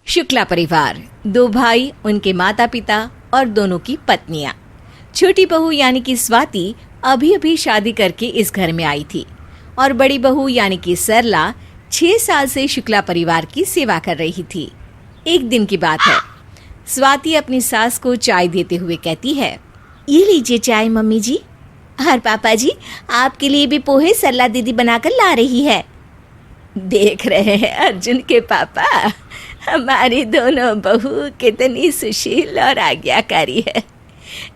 शुक्ला परिवार, दो भाई, उनके माता पिता और दोनों की पत्नियां। छोटी बहू यानी कि स्वाति अभी अभी शादी करके इस घर में आई थी और बड़ी बहू यानी कि सरला 6 साल से शुक्ला परिवार की सेवा कर रही थी। एक दिन की बात है, स्वाति अपनी सास को चाय देते हुए कहती है, ये लीजिए चाय मम्मी जी। और पापा जी, आपके लिए भी पोहे सरला दीदी बनाकर ला रही है। देख रहे हैं अर्जुन के पापा, हमारी दोनों बहू कितनी सुशील और आज्ञाकारी है।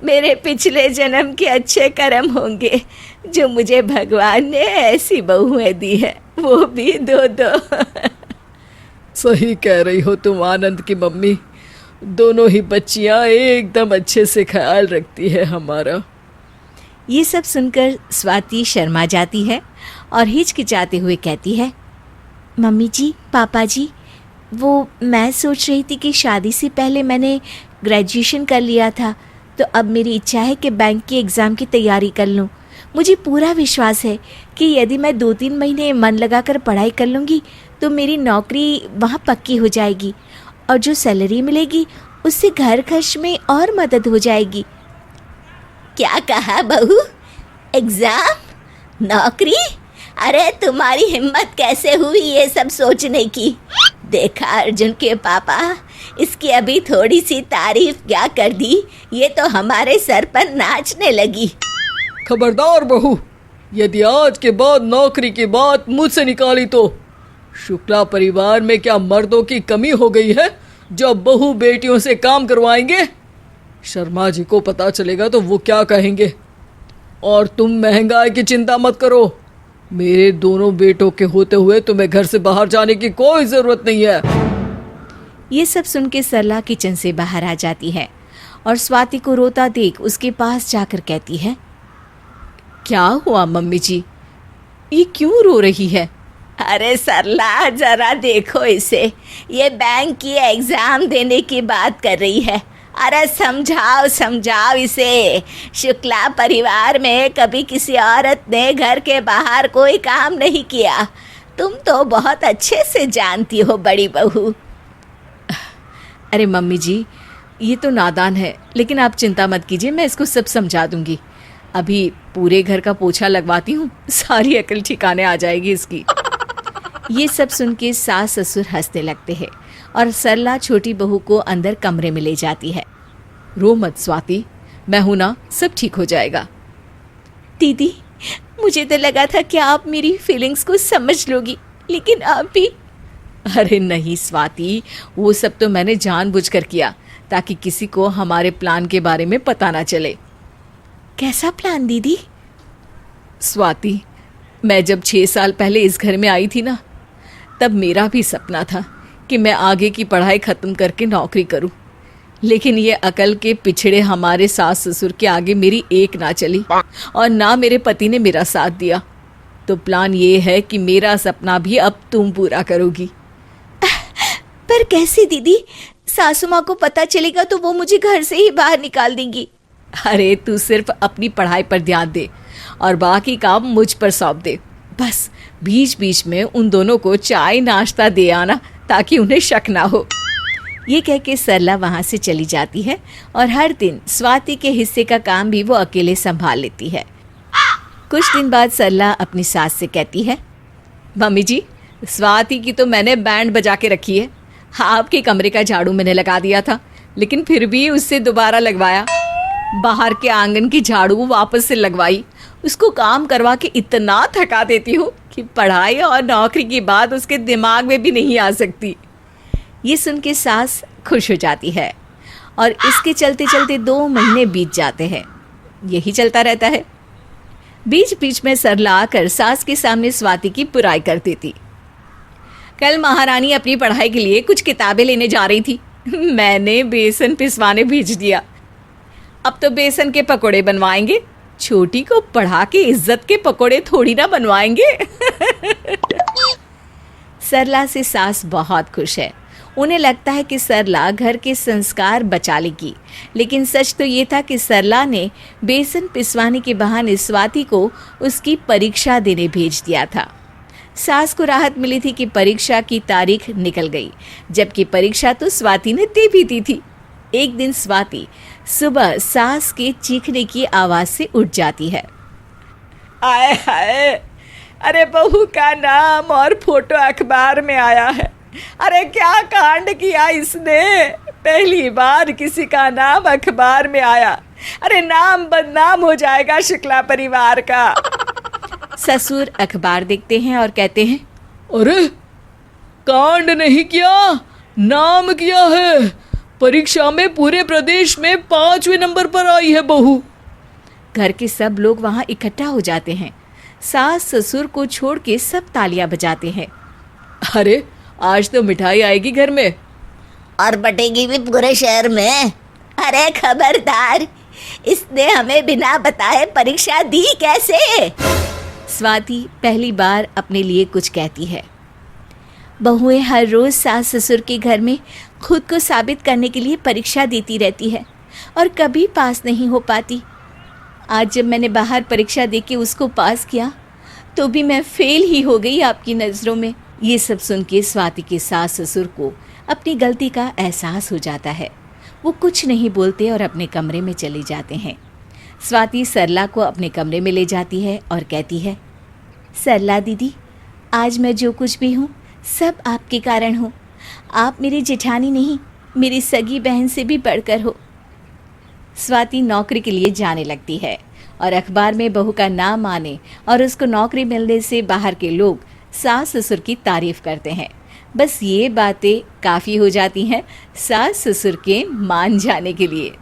मेरे पिछले जन्म के अच्छे कर्म होंगे जो मुझे भगवान ने ऐसी बहुएं दी है, वो भी 2-2। सही कह रही हो तुम आनंद की मम्मी। दोनों ही बच्चियां एकदम अच्छे से ख्याल रखती है हमारा। ये सब सुनकर स्वाति शर्मा जाती है और हिचकिचाते हुए कहती है, मम्मी जी, पापा जी, वो मैं सोच रही थी कि शादी से पहले मैंने ग्रेजुएशन कर लिया था, तो अब मेरी इच्छा है कि बैंक के एग्ज़ाम की तैयारी कर लूँ। मुझे पूरा विश्वास है कि यदि मैं 2-3 महीने मन लगाकर पढ़ाई कर लूँगी तो मेरी नौकरी वहाँ पक्की हो जाएगी और जो सैलरी मिलेगी उससे घर खर्च में और मदद हो जाएगी। क्या कहा बहू? एग्ज़ाम? नौकरी? अरे तुम्हारी हिम्मत कैसे हुई ये सब सोचने की? देखा अर्जुन के पापा, इसकी अभी थोड़ी सी तारीफ क्या कर दी, ये तो हमारे सर पर नाचने लगी। खबरदार बहू, यदि आज के बाद नौकरी की बात मुझसे निकाली तो शुक्ला परिवार में क्या मर्दों की कमी हो गई है जो बहू बेटियों से काम करवाएंगे? शर्मा जी को पता चलेगा तो वो क्या कहेंगे। और तुम महंगाई की चिंता मत करो, मेरे दोनों बेटों के होते हुए तुम्हें घर से बाहर जाने की कोई जरूरत नहीं है। ये सब सुन के सरला किचन से बाहर आ जाती है और स्वाति को रोता देख उसके पास जाकर कहती है, क्या हुआ मम्मी जी, ये क्यों रो रही है? अरे सरला, जरा देखो इसे, ये बैंक की एग्जाम देने की बात कर रही है। अरे समझाओ समझाओ इसे। शुक्ला परिवार में कभी किसी औरत ने घर के बाहर कोई काम नहीं किया, तुम तो बहुत अच्छे से जानती हो बड़ी बहू। अरे मम्मी जी, ये तो नादान है, लेकिन आप चिंता मत कीजिए, मैं इसको सब समझा दूंगी। अभी पूरे घर का पोछा लगवाती हूँ, सारी अकल ठिकाने आ जाएगी इसकी। ये सब सुन के सास ससुर हंसने लगते हैं और सरला छोटी बहू को अंदर कमरे में ले जाती है। रो मत स्वाति, मैं हूं ना, सब ठीक हो जाएगा। दीदी, मुझे तो लगा था कि आप मेरी फीलिंग्स को समझ लोगी, लेकिन आप भी। अरे नहीं स्वाति, वो सब तो मैंने जानबूझकर किया ताकि किसी को हमारे प्लान के बारे में पता ना चले। कैसा प्लान दीदी? स्वाति, मैं जब 6 साल पहले इस घर में आई थी ना, तब मेरा भी सपना था कि मैं आगे की पढ़ाई ख़त्म करके नौकरी करूं, लेकिन ये अकल के पिछड़े हमारे सास ससुर के आगे मेरी एक ना चली और ना मेरे पति ने मेरा साथ दिया। तो प्लान ये है कि मेरा सपना भी अब तुम पूरा करोगी। पर कैसे दीदी? सासू माँ को पता चलेगा तो वो मुझे घर से ही बाहर निकाल देंगी। अरे तू सिर्फ अपनी पढ़ाई पर ध्यान दे और बाकी काम मुझ पर सौंप दे। बस बीच बीच में उन दोनों को चाय नाश्ता दे आना ताकि उन्हें शक ना हो। ये कह के सरला वहाँ से चली जाती है और हर दिन स्वाति के हिस्से का काम भी वो अकेले संभाल लेती है। कुछ दिन बाद सरला अपनी सास से कहती है, मम्मी जी, स्वाति की तो मैंने बैंड बजा के रखी है। आपके कमरे का झाड़ू मैंने लगा दिया था, लेकिन फिर भी उससे दोबारा लगवाया। बाहर के आंगन की झाड़ू वापस से लगवाई। उसको काम करवा के इतना थका देती हूँ कि पढ़ाई और नौकरी की बात उसके दिमाग में भी नहीं आ सकती। ये सुन के सास खुश हो जाती है और इसके चलते चलते 2 महीने बीत जाते हैं। यही चलता रहता है। बीच बीच में सरला आकर सास के सामने स्वाति की बुराई कर देती। कल महारानी अपनी पढ़ाई के लिए कुछ किताबें लेने जा रही थी, मैंने बेसन पिसवाने भेज दिया। अब तो बेसन के पकोड़े बनवाएंगे, छोटी को पढ़ा के इज्जत के पकोड़े थोड़ी ना बनवाएंगे। सरला से सास बहुत खुश है। उन्हें लगता है कि सरला घर के संस्कार बचा लेगी, लेकिन सच तो ये था कि सरला ने बेसन पिसवाने के बहाने स्वाति को उसकी परीक्षा देने भेज दिया था। सास को राहत मिली थी कि परीक्षा की तारीख निकल गई, जबकि परीक्षा तो स्वाति ने दे भी दी थी। एक दिन स्वाति सुबह सास के चीखने की आवाज से उठ जाती है। आए हाय, अरे बहू का नाम और फोटो अखबार में आया है। अरे क्या कांड किया इसने, पहली बार किसी का नाम अखबार में आया। अरे नाम बदनाम हो जाएगा शुक्ला परिवार का। ससुर अखबार देखते हैं और कहते हैं, अरे कांड नहीं किया, नाम किया है। परीक्षा में पूरे प्रदेश में 5वें नंबर पर आई है बहू। घर के सब लोग वहां इकट्ठा हो जाते हैं। सास ससुर को छोड़ के सब तालियां बजाते हैं। अरे आज तो मिठाई आएगी घर में और बटेगी भी पूरे शहर में। अरे खबरदार, इसने हमें बिना बताए परीक्षा दी कैसे? स्वाति पहली बार अपने लिए कुछ कहती है। बहुएं हर रोज सास ससुर के घर में खुद को साबित करने के लिए परीक्षा देती रहती है और कभी पास नहीं हो पाती। आज जब मैंने बाहर परीक्षा देके उसको पास किया तो भी मैं फेल ही हो गई आपकी नज़रों में। ये सब सुन के स्वाति के सास ससुर को अपनी गलती का एहसास हो जाता है। वो कुछ नहीं बोलते और अपने कमरे में चले जाते हैं। स्वाति सरला को अपने कमरे में ले जाती है और कहती है, सरला दीदी, आज मैं जो कुछ भी हूँ सब आपके कारण हूँ। आप मेरी जेठानी नहीं, मेरी सगी बहन से भी बढ़कर हो। स्वाति नौकरी के लिए जाने लगती है और अखबार में बहू का नाम आने और उसको नौकरी मिलने से बाहर के लोग सास ससुर की तारीफ करते हैं। बस ये बातें काफ़ी हो जाती हैं सास ससुर के मान जाने के लिए।